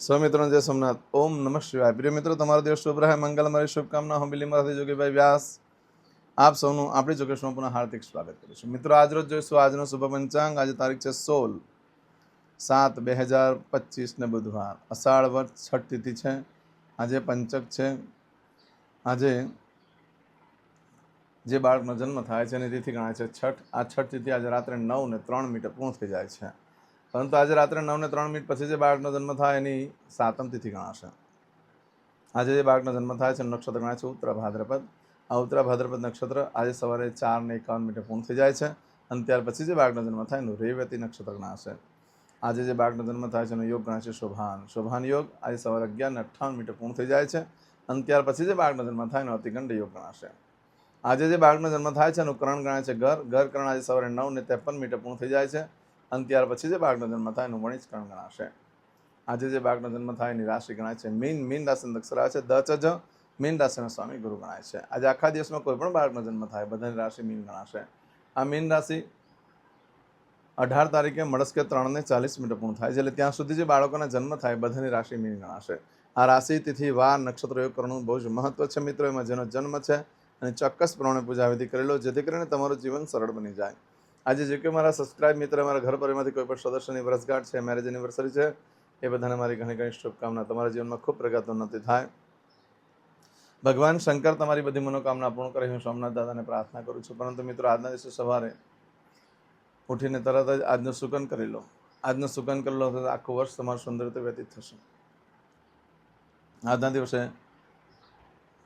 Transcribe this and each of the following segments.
સ્વમિત્રોને જય સોમનાથ. ઓમ નમઃ શિવાય. પ્રિય મિત્રો, તમારો દિવસ શુભ રહે, મંગલમય શુભકામના. હું બિલીમરાથી જોગીભાઈ વ્યાસ આપ સૌનું આપણી જોગેશમાં પુનઃ હાર્દિક સ્વાગત કરું છું. મિત્રો, આજરોજ જોઈશું આજનો શુભ પંચાંગ. આજે તારીખ છે 16/7/2025 ને બુધવાર, અષાઢ વર્ષ છઠ તિથિ છે. આજે પંચક છે. આજે જે બાળકનો જન્મ થાય છે એની તિથિ ગણાય છે છઠ. આ છઠ તિથિ આજે રાત્રે 9:03 પૂર્ણ થઈ જાય છે. પરંતુ આજે રાત્રે 9:03 પછી જે બાળકનો જન્મ થાય એની સાતમ તિથિ ગણાશે. આજે જે બાળકનો જન્મ થાય છે નક્ષત્ર ગણાય છે ઉત્તર ભાદ્રપદ. આ ઉત્તર ભાદ્રપદ નક્ષત્ર આજે સવારે 4:51 પૂર્ણ થઈ જાય છે. અને ત્યાર પછી જે બાળકનો જન્મ થાય એનું રેવતી નક્ષત્ર ગણાશે. આજે જે બાળકનો જન્મ થાય છે એનો યોગ ગણાય છે શોભાન. શોભાન યોગ આજે સવારે 11:58 પૂર્ણ થઈ જાય છે. અને ત્યાર પછી જે બાળકનો જન્મ થાય એનો અતિગંડ યોગ ગણાશે. આજે જે બાળકનો જન્મ થાય છે એનું કરણ ગણાય છે ઘર. ઘર કરણ આજે સવારે 9:53 પૂર્ણ થઈ જાય છે. અને ત્યાર પછી જે બાળકનો જન્મ થાય એનું વણિજ કરણ ગણાશે. આજે જે બાળકનો જન્મ થાય એની રાશિ ગણાય છે મીન. મીન રાશિનો અક્ષર આવે છે દચજ. મીન રાશિના સ્વામી ગુરુ ગણાય છે. આજે આખા દિવસમાં કોઈ પણ બાળકનો જન્મ થાય બધાની રાશિ મીન ગણાશે. આ મીન રાશિ 18 તારીખે મળસ્કે 3:40 પૂર્ણ થાય છે. એટલે ત્યાં સુધી જે બાળકોના જન્મ થાય બધાની રાશિ મીન ગણાશે. આ રાશિ તિથિ વાર નક્ષત્ર યોગ કરવાનું બહુ જ મહત્વ છે મિત્રો. એમાં જેનો જન્મ છે અને ચોક્કસ પ્રમાણે પૂજાવિધિ કરેલો, જેથી કરીને તમારું જીવન સરળ બની જાય. આજે જે કે મારા સબસ્ક્રાઇબ મિત્ર, મારા ઘર પરિવારમાંથી કોઈ પણ સદસ્યની વર્ષગાંઠ છે, મેરેજ એનિવર્સરી છે, એ બધાને મારી ઘણી ઘણી શુભકામના. તમારા જીવનમાં ખૂબ પ્રગતિ ઉન્નતિ થાય. ભગવાન શંકર તમારી બધી મનોકામના પૂર્ણ કરે, હું સોમનાથ દાદાને પ્રાર્થના કરું છું. પરંતુ મિત્રો, આજના દિવસે સવારે ઉઠીને તરત જ આજનું સુકન કરી લો. આજનું સુકન કરી લો તો આખું વર્ષ તમારું સુંદર રીતે વ્યતીત થશે. આજના દિવસે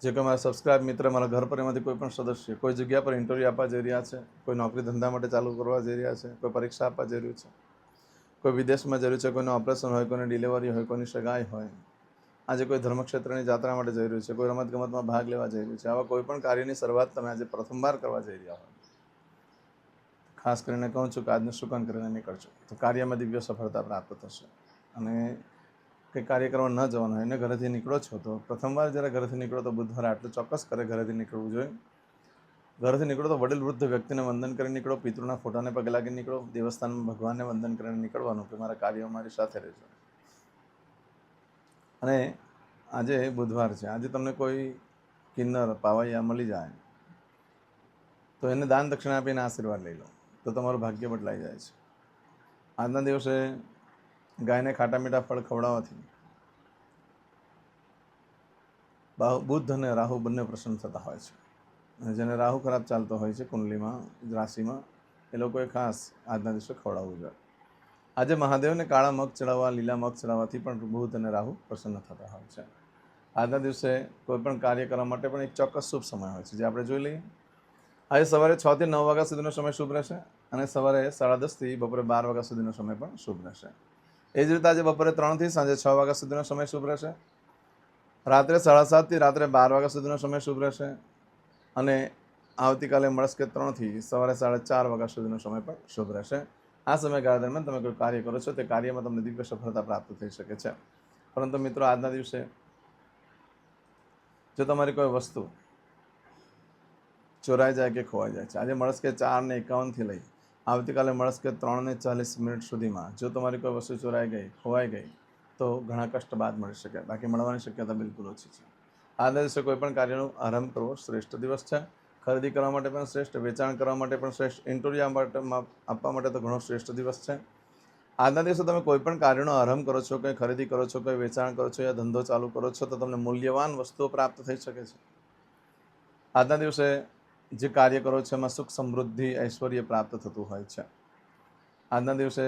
જે કે મારા સબસ્ક્રાઇબ મિત્ર, મારા ઘર પરિવારમાંથી કોઈ પણ સદસ્ય કોઈ જગ્યા પર ઇન્ટરવ્યૂ આપવા જઈ રહ્યા છે, કોઈ નોકરી ધંધા માટે ચાલુ કરવા જઈ રહ્યા છે, કોઈ પરીક્ષા આપવા જઈ રહ્યું છે, કોઈ વિદેશમાં જઈ રહ્યું છે, કોઈનું ઓપરેશન હોય, કોઈની ડિલિવરી હોય, કોઈની સગાઈ હોય, આજે કોઈ ધર્મક્ષેત્રની યાત્રા માટે જઈ રહ્યું છે, કોઈ રમતગમતમાં ભાગ લેવા જઈ રહ્યું છે, આવા કોઈ પણ કાર્યની શરૂઆત તમે આજે પ્રથમવાર કરવા જઈ રહ્યા હોય, ખાસ કરીને કહું છું કે આજનું સુકન કરીને નીકળજો તો કાર્યમાં દિવ્ય સફળતા પ્રાપ્ત થશે. અને કંઈ કાર્ય કરવા ન જવાનું હોય એને ઘરેથી નીકળો છો તો પ્રથમવાર જ્યારે ઘરેથી નીકળો તો બુધવારે આટલું ચોક્કસ કરે ઘરેથી નીકળવું જોઈએ. ઘરેથી નીકળો તો વડીલ વૃદ્ધ વ્યક્તિને વંદન કરીને નીકળો, પિતૃના ફોટાને પગે લાગીને નીકળો, દેવસ્થાનમાં ભગવાનને વંદન કરીને નીકળવાનું કે મારા કાર્યો મારી સાથે રહેજો. અને આજે બુધવાર છે. આજે તમને કોઈ કિન્નર પાવૈયા મળી જાય તો એને દાન દક્ષિણા આપીને આશીર્વાદ લઈ લો તો તમારું ભાગ્ય બદલાઈ જાય છે. આજના દિવસે ગાયને ખાટા મીઠા ફળ ખવડાવવાથી બુધ અને રાહુ બંને પ્રસન્ન થતા હોય છે. અને જેને રાહુ ખરાબ ચાલતો હોય છે કુંડલીમાં, રાશિમાં, એ લોકોએ ખાસ આજના દિવસે ખવડાવવું જોઈએ. આજે મહાદેવને કાળા મગ ચડાવવા, લીલા મગ ચડાવવાથી પણ બુધ અને રાહુ પ્રસન્ન થતા હોય છે. આજના દિવસે કોઈ પણ કાર્ય કરવા માટે પણ એક ચોક્કસ શુભ સમય હોય છે જે આપણે જોઈ લઈએ. આજે સવારે 6 થી 9 વાગ્યા સુધીનો સમય શુભ રહેશે અને સવારે 10:30 થી બપોરે 12 વાગ્યા સુધીનો સમય પણ શુભ રહેશે. એ જ રીતે આજે બપોરે 3 થી સાંજે 6 વાગ્યા સુધીનો સમય શુભ રહેશે. રાત્રે 7:30 થી રાત્રે 12 વાગ્યા સુધીનો સમય શુભ રહેશે. અને આવતીકાલે મળસ્કે 3 થી સવારે 4:30 વાગ્યા સુધીનો સમય પણ શુભ રહેશે. આ સમયગાળા દરમિયાન તમે કોઈ કાર્ય કરો છો તે કાર્યમાં તમને દિવ્ય સફળતા પ્રાપ્ત થઈ શકે છે. પરંતુ મિત્રો, આજના દિવસે જો તમારી કોઈ વસ્તુ ચોરાઈ જાય કે ખોવાઈ જાય છે, આજે મળસ્કે 4:51 થી લઈ આવતીકાલે મળસ્કે 3:40 સુધીમાં જો તમારી કોઈ વસ્તુ ચોરાઈ ગઈ, ખોવાઈ ગઈ તો ઘણા કષ્ટ બાદ મળી શકે, બાકી મળવાની શક્યતા બિલકુલ ઓછી છે. આજના દિવસે કોઈ પણ કાર્યનો આરંભ કરવો શ્રેષ્ઠ દિવસ છે. ખરીદી કરવા માટે પણ શ્રેષ્ઠ, વેચાણ કરવા માટે પણ શ્રેષ્ઠ, ઇન્ટરવ્યૂ આપવા માટે તો ઘણો શ્રેષ્ઠ દિવસ છે. આજના દિવસે તમે કોઈ પણ કાર્યનો આરંભ કરો છો, કંઈ ખરીદી કરો છો, કંઈ વેચાણ કરો છો યા ધંધો ચાલુ કરો છો તો તમને મૂલ્યવાન વસ્તુઓ પ્રાપ્ત થઈ શકે છે. આજના દિવસે જે કાર્ય કરો છો એમાં સુખ, સમૃદ્ધિ, ઐશ્વર્ય પ્રાપ્ત થતું હોય છે. આજના દિવસે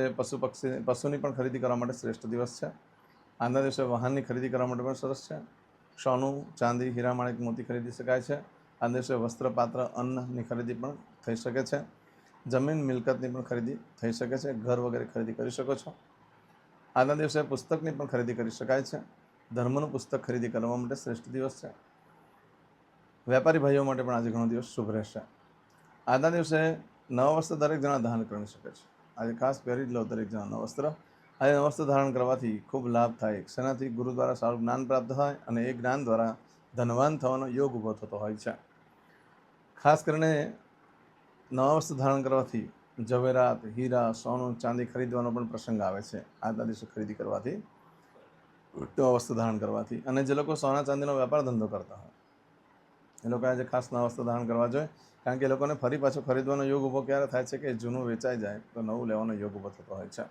પશુની પણ ખરીદી કરવા માટે શ્રેષ્ઠ દિવસ છે. આજના દિવસે વાહનની ખરીદી કરવા માટે પણ સરસ છે. સોનું, ચાંદી, હીરા, માણેક, મોતી ખરીદી શકાય છે. આજના દિવસે વસ્ત્ર, પાત્ર, અન્નની ખરીદી પણ થઈ શકે છે. જમીન મિલકતની પણ ખરીદી થઈ શકે છે. ઘર વગેરે ખરીદી કરી શકો છો. આજના દિવસે પુસ્તકની પણ ખરીદી કરી શકાય છે. ધર્મનું પુસ્તક ખરીદી કરવા માટે શ્રેષ્ઠ દિવસ છે. વેપારી ભાઈઓ માટે પણ આજે ઘણો દિવસ શુભ રહેશે. આજના દિવસે નવા વસ્ત્ર દરેક જણા ધારણ કરી શકે છે. આજે ખાસ પહેરી જ લો દરેક જણા નવા વસ્ત્ર. આજે નવા વસ્ત્ર ધારણ કરવાથી ખૂબ લાભ થાય. શેનાથી? ગુરુ દ્વારા સારું જ્ઞાન પ્રાપ્ત થાય અને એ જ્ઞાન દ્વારા ધનવાન થવાનો યોગ ઊભો થતો હોય છે. ખાસ કરીને નવા વસ્ત્ર ધારણ કરવાથી ઝવેરાત, હીરા, સોનું, ચાંદી ખરીદવાનો પણ પ્રસંગ આવે છે. આજના દિવસે ખરીદી કરવાથી તેવા વસ્ત્ર ધારણ કરવાથી. અને જે લોકો સોના ચાંદીનો વેપાર ધંધો કરતા હોય એ લોકોએ આજે ખાસ નવા વસ્ત્ર ધારણ કરવા જોઈએ, કારણ કે એ લોકોને ફરી પાછો ખરીદવાનો યોગ ઊભો ક્યારે થાય છે કે જૂનું વેચાઈ જાય તો નવું લેવાનો યોગ ઊભો થતો હોય છે.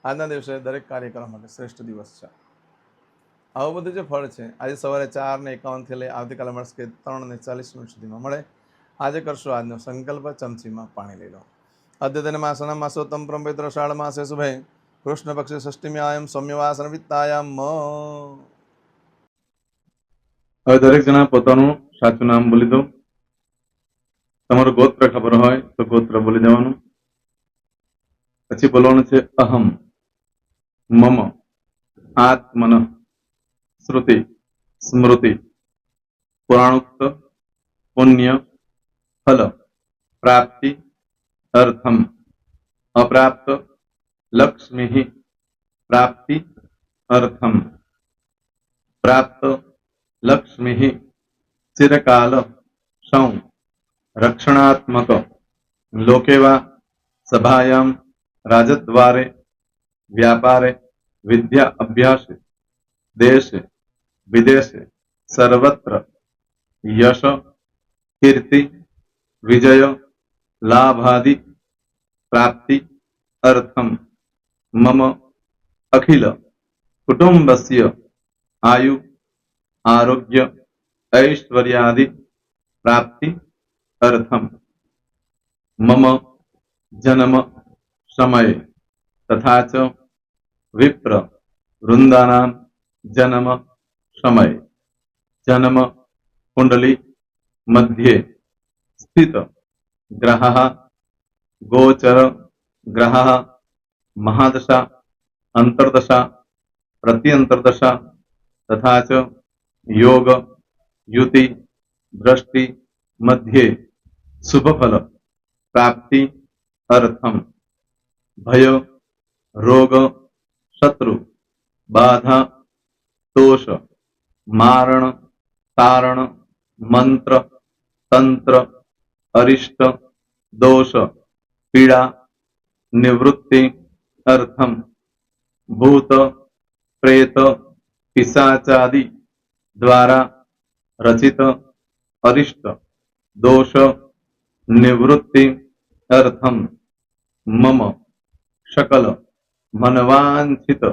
આજના દિવસે દરેક કાર્ય કરવા માટે શ્રેષ્ઠ દિવસ છે. આવું બધું જે ફળ છે આજે સવારે 4:51 લઈ આવતીકાલે મળશે કે 3:40 સુધીમાં મળે. આજે કરશો આજનો સંકલ્પ, ચમચીમાં પાણી લઈ લો. અદ્યતન માસના માસોત્તમ પવિત્ર શાળ માસે શુભે કૃષ્ણ પક્ષે ષષ્ઠીમ્યાયમ સૌમ્યવાસન વિત્તાયામ. હવે દરેક જણા પોતાનું સાચું નામ બોલી દો. તમારું ગોત્ર ખબર હોય તો ગોત્ર બોલી દેવાનું. પછી બોલવાનું છે અહમ, મમ, આત્મન, શ્રુતિ, સ્મૃતિ, પુરાણોક્ત, પુણ્ય, ફલ, પ્રાપ્તિ, અર્થમ, અપ્રાપ્ત, લક્ષ્મી, પ્રાપ્તિ, અર્થમ, પ્રાપ્ત, લક્ષ્મી, ચિરકાલ, સૌ, રક્ષણાત્મક, લોકેવા, સભાયામ, રાજદ્વારે, વ્યાપારે, વિદ્યા અભ્યાસે, દેશે વિદેશે, સર્વત્ર, યશ, કીર્તિ, વિજય, લાભાદि, પ્રાપ્તિ, અર્થમ, મમ, અખિલ, કુટુંબસ્ય, આયુ, આરોગ્ય, ऐश्वर्यादि, प्राप्ति, अर्थम, मम, जन्म, समय, तथा च विप्र, वृंदानां, जन्म, समय, जन्म, कुंडली, मध्ये, स्थित, ग्रहः, गोचर, ग्रहः, महादशा, अंतर्दशा, प्रत्यंतर्दशा, तथा च योग, युति, दृष्टि, मध्ये, शुभफल, प्राप्ति, अर्थम, भय, रोग, शत्रु, बाधा, दोष, मारण, तारण, मंत्र, तंत्र, अरिष्ट, दोष, पीड़ा, निवृत्ति, अर्थम, भूत, प्रेत, पिशाचादि द्वारा रचित अरिष्ट, दोष, निवृत्ति, अर्थम, मम, सकल, मनवांछित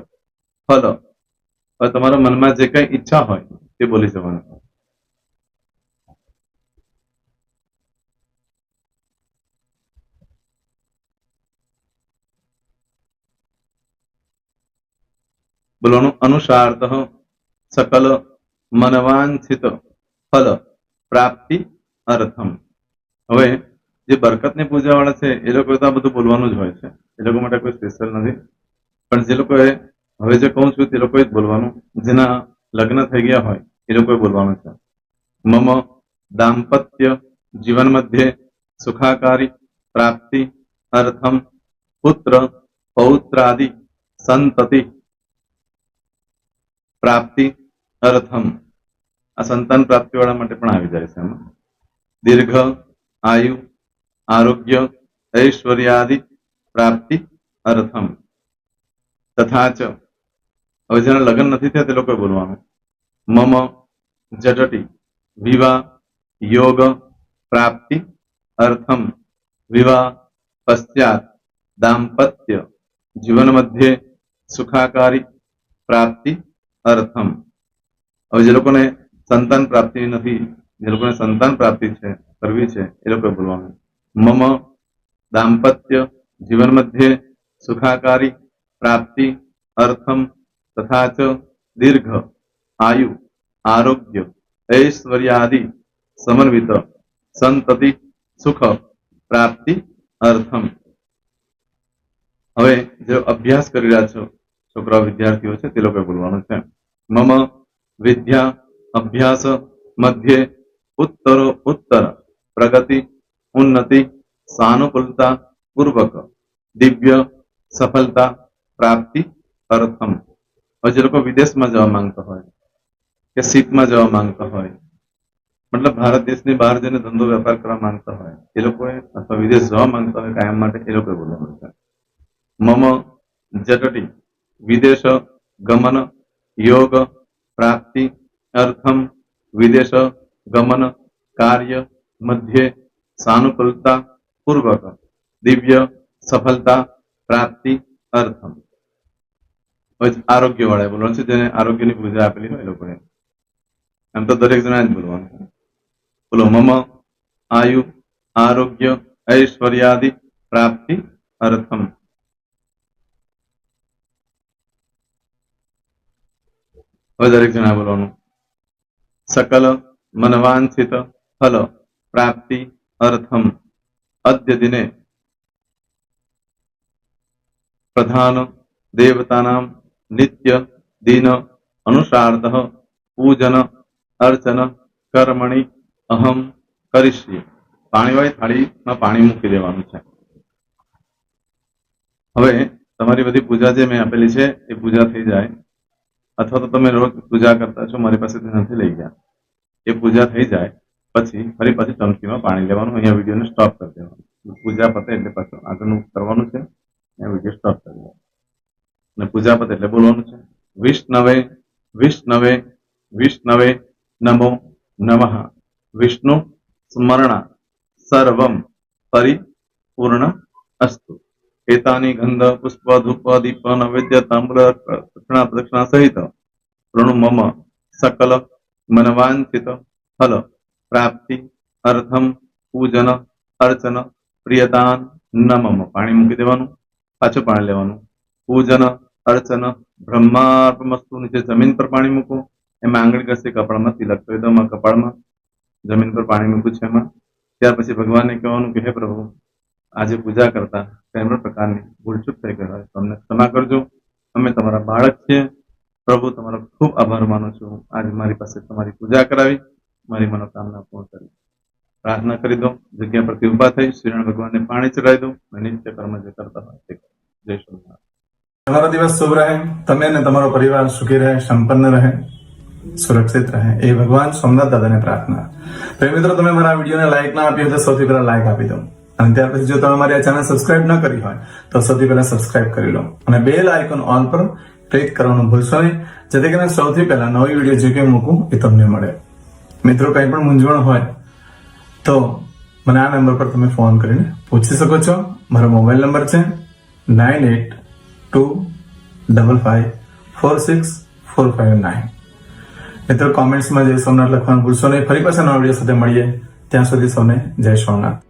फल. તમારા મનમાં જે કઈ ઈચ્છા હોય તે બોલી જવાનું. બોલવાનું અનુસારતઃ સકલ મનવાંછિત ફલ પ્રાપ્તિ અર્થમ. હવે જે બરકતની પૂજા વાળા છે એ લોકો તો આ બધું બોલવાનું જ હોય છે, એ લોકો માટે કોઈ સ્પેશિયલ નથી. પણ જે લોકોએ હવે જે કહું છું તે લોકોએ જ બોલવાનું. જેના લગ્ન થઈ ગયા હોય એ લોકોએ બોલવાનું છે. મમ દાંપત્ય જીવન મધ્યે સુખાકારી પ્રાપ્તિ અર્થમ પુત્ર પૌત્રાદિ સંતતિ પ્રાપ્તિ અર્થમ. આ સંતાન પ્રાપ્તિ વાળા માટે પણ આવી જાય છે એમાં. દીર્ઘ આયુ આરોગ્ય ઐશ્વર્યાદિ પ્રાપ્તિ અર્થમ. તથા ચ હવે જેના લગ્ન નથી થયા તે લોકોએ બોલવાનું. મમ જટટી વિવાહ યોગ પ્રાપ્તિ અર્થમ વિવાહ પશ્ચાત દાંપત્ય જીવન મધ્યે સુખાકારી પ્રાપ્તિ અર્થમ. હવે જે લોકોને સંતાન પ્રાપ્તિ નથી, જે લોકોને સંતાન પ્રાપ્તિ છે કરવી છે એ લોકોએ બોલવાનું. મમ દાંપત્ય જીવન મધ્યે સુખાકારી પ્રાપ્તિ અર્થમ તથા ચ દીર્ઘ આયુ આરોગ્ય ऐश्वर्यादि समन्वित संतति सुख प्राप्ति अर्थम. હવે જે અભ્યાસ કરી રહ્યા છો છોકરા વિદ્યાર્થીઓ છે તે લોકોએ બોલવાનું છે. મમ વિદ્યા અભ્યાસ મધ્યે ઉત્તરો ઉત્તર પ્રગતિ ઉન્નતિ સાનુકૂલતા પૂર્વક દિવ્ય સફળતા પ્રાપ્તિ અર્થમ. હવે જે લોકો વિદેશમાં જવા માંગતા હોય કે સીટમાં જવા માંગતા હોય, મતલબ ભારત દેશની બહાર જઈને ધંધો વેપાર કરવા માંગતા હોય એ લોકોએ, અથવા વિદેશ જવા માંગતા હોય કાયમ માટે, એ લોકોએ બોલવાનું છે. મમ જટટી વિદેશ ગમન योग प्राप्ति अर्थम विदेश गमन कार्य मध्य सानुकूलता पूर्वक दिव्य सफलता प्राप्ति अर्थम। आरोग्य वाળા બોલવાનું છે, જેને આરોગ્યની પૂજા આપેલી હોય એ લોકોએ. એમ તો દરેક જણા જ બોલવાનું. બોલો મમ આયુ આરોગ્ય ऐश्वर्यादि प्राप्ति अर्थम। दरेक जना बोलવાનું. सकल मनवांछित फल प्राप्ति अर्थम अद्य दिने प्रधान देवतानां नित्य दिन अनुसारतः पूजन अर्चन कर्मणि अहम करिष्ये। પાણીવાળી થાળીમાં પાણી મૂકી દેવાનું છે. હવે તમારી બધી પૂજા જે મેં આપેલી છે એ પૂજા થઈ જાય, અથવા તો તમે રોજ પૂજા કરતા છો, મારી પાસેથી નથી લઈ ગયા, એ પૂજા થઈ જાય પછી ફરી પાછી ચમચીમાં પાણી લેવાનું. અહીંયા વિડીયોને સ્ટોપ કરી દેવાનું. પૂજા પતે એટલે પાછું આગળનું કરવાનું છે. અહીંયા વિડીયો સ્ટોપ કરી દેવાનો અને પૂજા પતે એટલે બોલવાનું છે વિષ્ણવે વિષ્ણવે વિષ્ણવે નમો નમઃ વિષ્ણુ સ્મરણ सर्वं परिपूर्ण अस्तु। एतानि गंध पुष्प धूप दीप नैवेद्य ताम्र दक्षिणा प्रदक्षिणा सहित ऋणु मम सकल मनवांछित फल प्राप्ति अर्थम पूजन अर्चन प्रियदान न मम। पाणी मूकी देवानुं, पाछुं पाणी लेवानुं. पूजन अर्चन ब्रह्मार्पणमस्तु. नीचे जमीन पर पाणी मूको, एमां आंगળી ઘસી કપાળમાં તિલક કરી દો. કપાળમાં જમીન પર પાણી મૂક્યું છે એમાં. ત્યાર પછી ભગવાનને કહેવાનું કે હે પ્રભુ, આજે પૂજા કરતા કઈ પણ પ્રકારની ભૂલચૂક થઈ ગઈ હોય તો અમને ક્ષમા કરજો. અમે તમારા બાળક છીએ. પ્રભુ તમારો ખૂબ આભાર માનું છું. આજે મારી પાસે તમારી પૂજા કરાવી, મારી મનોકામના પૂર્ણ કરી. પ્રાર્થના કરી દો. જગ્યા પરથી ઉભા થઈ શ્રીનારાયણ ભગવાનને પાણી ચડાવી દો. નિત્ય કર્મ જે કરતા હોય તે કરો. જય સ્વામિનારાયણ. તમારો દિવસ શુભ રહે. તમે અને તમારો પરિવાર સુખી રહે, સંપન્ન રહે, સુરક્ષિત રહે, એ ભગવાન સોમનાથ દાદાને પ્રાર્થના. તો મિત્રો, તમે મારા વિડીયોને લાઈક ના આપી હોય તો સૌથી પહેલા લાઈક આપી દો. અને ત્યાર પછી જો તમે મારી આ ચેનલ સબસ્ક્રાઇબ ન કરી હોય તો સૌથી પહેલા સબસ્ક્રાઇબ કરી લો અને બેલ આઇકોન ઓલ પર ક્લિક કરવાનું ભૂલશો નહીં, જેથી કરીને સૌથી પહેલા નવી વિડીયો જે કંઈ મૂકું એ તમને મળે. મિત્રો, કંઈ પણ મૂંઝવણ હોય તો મને આ નંબર પર તમે ફોન કરીને પૂછી શકો છો. મારો મોબાઈલ નંબર છે 9825546459. મિત્રો, કોમેન્ટ્સમાં જય સોમનાથ લખવાનું ભૂલશો નહીં. ફરી પાછા નવા વિડીયો સાથે મળીએ. ત્યાં સુધી સૌને જય સોમનાથ.